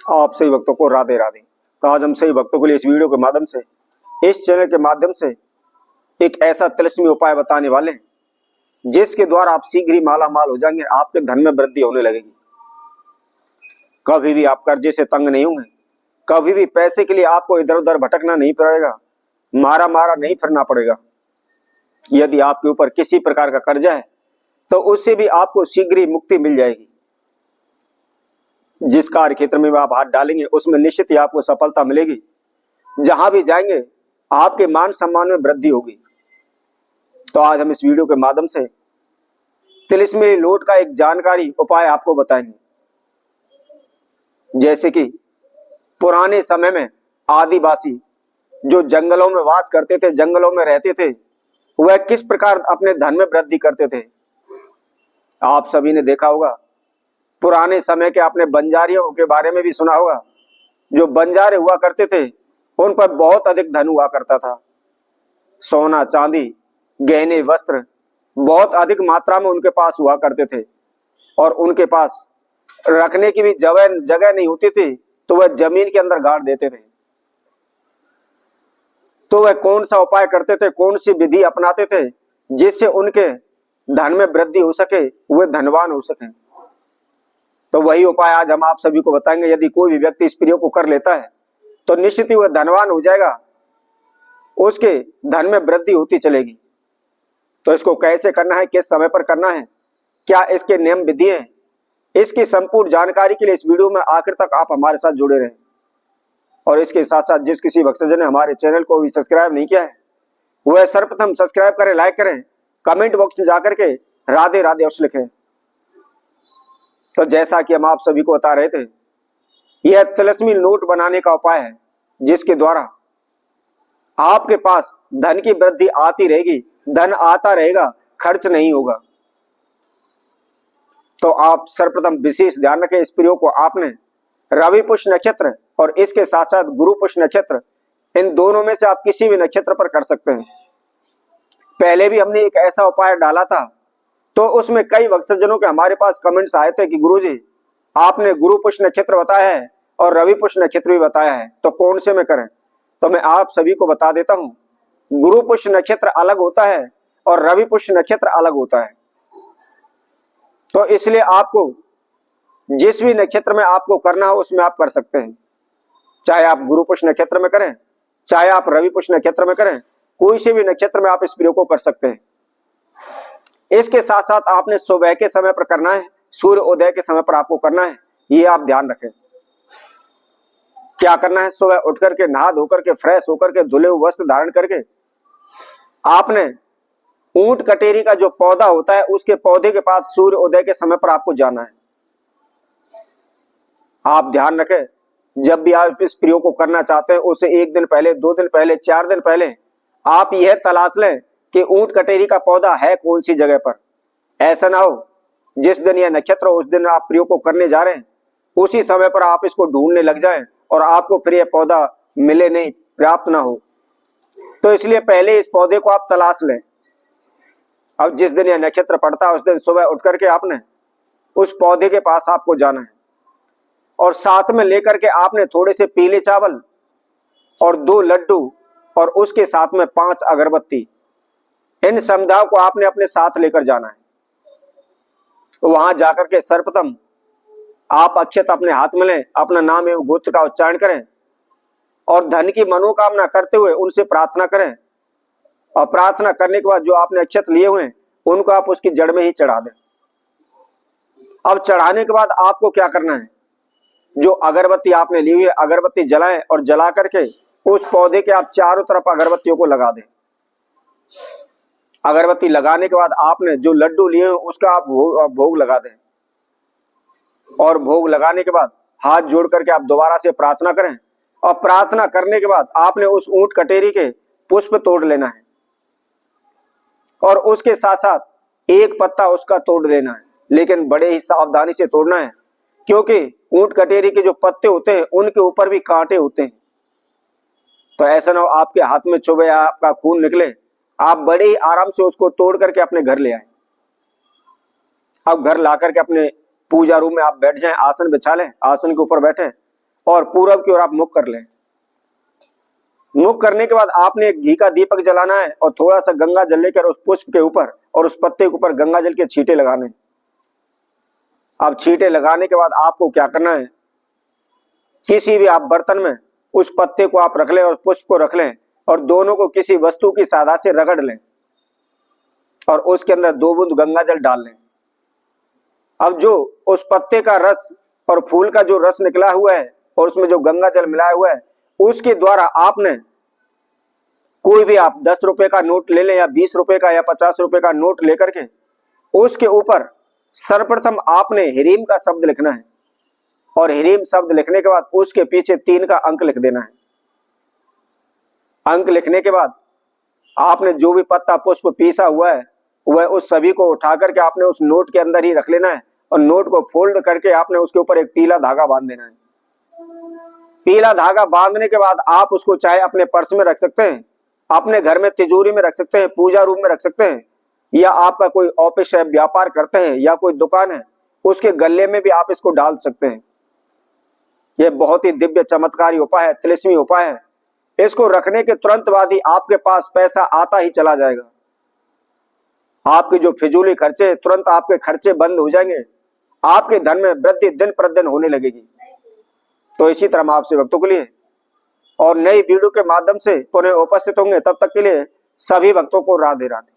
आप सही भक्तों को राधे राधे। तो आज हम सही भक्तों के लिए इस वीडियो के माध्यम से, इस चैनल के माध्यम से एक ऐसा तिलस्मी उपाय बताने वाले हैं जिसके द्वारा आप शीघ्र ही माला माल हो जाएंगे, आपके धन में वृद्धि होने लगेगी। कभी भी आप कर्जे से तंग नहीं होंगे, कभी भी पैसे के लिए आपको इधर उधर भटकना नहीं पड़ेगा, मारा मारा नहीं फिरना पड़ेगा। यदि आपके ऊपर किसी प्रकार का कर्जा है तो उससे भी आपको शीघ्र ही मुक्ति मिल जाएगी। जिस कार्य क्षेत्र में आप हाथ डालेंगे उसमें निश्चित ही आपको सफलता मिलेगी। जहां भी जाएंगे आपके मान सम्मान में वृद्धि होगी। तो आज हम इस वीडियो के माध्यम से तिलिस्मी लौट का एक जानकारी उपाय आपको बताएंगे। जैसे कि पुराने समय में आदिवासी जो जंगलों में वास करते थे, जंगलों में रहते थे, वह किस प्रकार अपने धन में वृद्धि करते थे। आप सभी ने देखा होगा, पुराने समय के आपने बंजारियों के बारे में भी सुना होगा। जो बंजारे हुआ करते थे उन पर बहुत अधिक धन हुआ करता था। सोना चांदी गहने वस्त्र बहुत अधिक मात्रा में उनके पास हुआ करते थे और उनके पास रखने की भी जगह नहीं होती थी, तो वह जमीन के अंदर गाड़ देते थे। तो वह कौन सा उपाय करते थे, कौन सी विधि अपनाते थे जिससे उनके धन में वृद्धि हो सके, वे धनवान हो सके। तो वही उपाय आज हम आप सभी को बताएंगे। यदि कोई भी व्यक्ति इस प्रयोग को कर लेता है तो निश्चित ही वह धनवान हो जाएगा, उसके धन में वृद्धि होती चलेगी। तो इसको कैसे करना है, किस समय पर करना है, क्या इसके नियम विधि है, इसकी संपूर्ण जानकारी के लिए इस वीडियो में आखिर तक आप हमारे साथ जुड़े रहें। और इसके साथ साथ जिस किसी भक्तजन ने हमारे चैनल को भी सब्सक्राइब नहीं किया है वह सर्वप्रथम सब्सक्राइब करें, लाइक करें, कमेंट बॉक्स में जाकर के राधे राधे अवश्य लिखें। तो जैसा कि हम आप सभी को बता रहे थे, यह तिलिस्मी नोट बनाने का उपाय है जिसके द्वारा आपके पास धन की वृद्धि आती रहेगी, धन आता रहेगा, खर्च नहीं होगा। तो आप सर्वप्रथम विशेष ध्यान रखें, इस प्रयोग को आपने रवि पुष्य नक्षत्र और इसके साथ साथ गुरु पुष्य नक्षत्र, इन दोनों में से आप किसी भी नक्षत्र पर कर सकते हैं। पहले भी हमने एक ऐसा उपाय डाला था तो उसमें कई भक्तजनों के हमारे पास कमेंट्स आए थे कि गुरुजी आपने गुरु पुष्य नक्षत्र बताया है और रवि पुष्य नक्षत्र भी बताया है, तो कौन से में करें। तो मैं आप सभी को बता देता हूं, गुरु पुष्य नक्षत्र अलग होता है और रवि पुष्य नक्षत्र अलग होता है। तो इसलिए आपको जिस भी नक्षत्र में आपको करना हो उसमें आप कर सकते हैं, चाहे आप गुरु पुष्य नक्षत्र में करें, चाहे आप रवि पुष्य नक्षत्र में करें, कोई से भी नक्षत्र में आप इस प्रयोग को कर सकते हैं। इसके साथ साथ आपने सुबह के समय पर करना है, सूर्य उदय के समय पर आपको करना है, ये आप ध्यान रखें। क्या करना है, सुबह उठ करके नहा धोकर के फ्रेश होकर के धुले हुए वस्त्र धारण करके आपने ऊंट कटेरी का जो पौधा होता है उसके पौधे के पास सूर्य उदय के समय पर आपको जाना है। आप ध्यान रखें, जब भी आप इस प्रयोग को करना चाहते हैं उसे 1 दिन पहले, 2 दिन पहले, 4 दिन पहले आप यह तलाश लें कि ऊंट कटेरी का पौधा है कौन सी जगह पर। ऐसा ना हो जिस दिन यह नक्षत्र उस दिन आप प्रयोग को करने जा रहे हैं उसी समय पर आप इसको ढूंढने लग जाएं और आपको फिर यह पौधा मिले नहीं, प्राप्त ना हो। तो इसलिए पहले इस पौधे को आप तलाश लें। अब जिस दिन यह नक्षत्र पड़ता है उस दिन सुबह उठ करके आपने उस पौधे के पास आपको जाना है और साथ में लेकर के आपने थोड़े से पीले चावल और 2 लड्डू और उसके साथ में 5 अगरबत्ती, इन समुदायों को आपने अपने साथ लेकर जाना है। वहां जाकर के सर्वप्रथम आप अक्षत अपने हाथ में लें, अपना नाम एवं गोत्र का उच्चारण करें और धन की मनोकामना करते हुए उनसे प्रार्थना करें। और प्रार्थना करने के बाद जो आपने अक्षत लिए हुए हैं उनको आप उसकी जड़ में ही चढ़ा दें। अब चढ़ाने के बाद आपको क्या करना है, जो अगरबत्ती आपने ली हुई है अगरबत्ती जलाएं और जला करके उस पौधे के आप चारों तरफ अगरबत्तियों को लगा दें। अगरबत्ती लगाने के बाद आपने जो लड्डू लिए हैं उसका आप भोग लगा दें और भोग लगाने के बाद हाथ जोड़ करके आप दोबारा से प्रार्थना करें और प्रार्थना करने के बाद आपने उस ऊंट कटेरी के पुष्प तोड़ लेना है और उसके साथ साथ एक पत्ता उसका तोड़ लेना है, लेकिन बड़े ही सावधानी से तोड़ना है क्योंकि ऊंट कटेरी के जो पत्ते होते हैं उनके ऊपर भी कांटे होते हैं। तो ऐसा ना हो आपके हाथ में चुभे, आपका खून निकले। आप बड़े ही आराम से उसको तोड़ करके अपने घर ले आए। अब घर ला करके अपने पूजा रूम में आप बैठ जाएं, आसन बिछा लें, आसन के ऊपर बैठे और पूरब की ओर आप मुख कर लें। मुख करने के बाद आपने एक घी का दीपक जलाना है और थोड़ा सा गंगा जल लेकर उस पुष्प के ऊपर और उस पत्ते के ऊपर गंगा जल के छींटे लगाने। अब छींटे लगाने के बाद आपको क्या करना है, किसी भी आप बर्तन में उस पत्ते को आप रख लें और पुष्प को रख लें और दोनों को किसी वस्तु की सहायता से रगड़ लें और उसके अंदर 2 बूंद गंगा जल डाल लें। अब जो उस पत्ते का रस और फूल का जो रस निकला हुआ है और उसमें जो गंगा जल मिलाया हुआ है, उसके द्वारा आपने कोई भी आप 10 रुपए का नोट ले लें या 20 रुपए का या 50 रुपए का नोट लेकर के उसके ऊपर सर्वप्रथम आपने ह्रीम का शब्द लिखना है और ह्रीम शब्द लिखने के बाद उसके पीछे 3 का अंक लिख देना है। अंक लिखने के बाद आपने जो भी पत्ता पुष्प पीसा हुआ है वह उस सभी को उठा करके आपने उस नोट के अंदर ही रख लेना है और नोट को फोल्ड करके आपने उसके ऊपर एक पीला धागा बांध देना है। पीला धागा बांधने के बाद आप उसको चाहे अपने पर्स में रख सकते हैं, अपने घर में तिजोरी में रख सकते हैं, पूजा रूम में रख सकते हैं, या आपका कोई ऑफिस है, व्यापार करते हैं या कोई दुकान है, उसके गले में भी आप इसको डाल सकते हैं। यह बहुत ही दिव्य चमत्कारी उपाय है, तिलिस्मी उपाय है। इसको रखने के तुरंत बाद ही आपके पास पैसा आता ही चला जाएगा। आपके जो फिजूली खर्चे तुरंत आपके खर्चे बंद हो जाएंगे, आपके धन में वृद्धि दिन प्रतिदिन होने लगेगी। तो इसी तरह हम आपसे भक्तों के लिए और नई वीडियो के माध्यम से पुनः उपस्थित होंगे। तब तक के लिए सभी भक्तों को राधे राधे।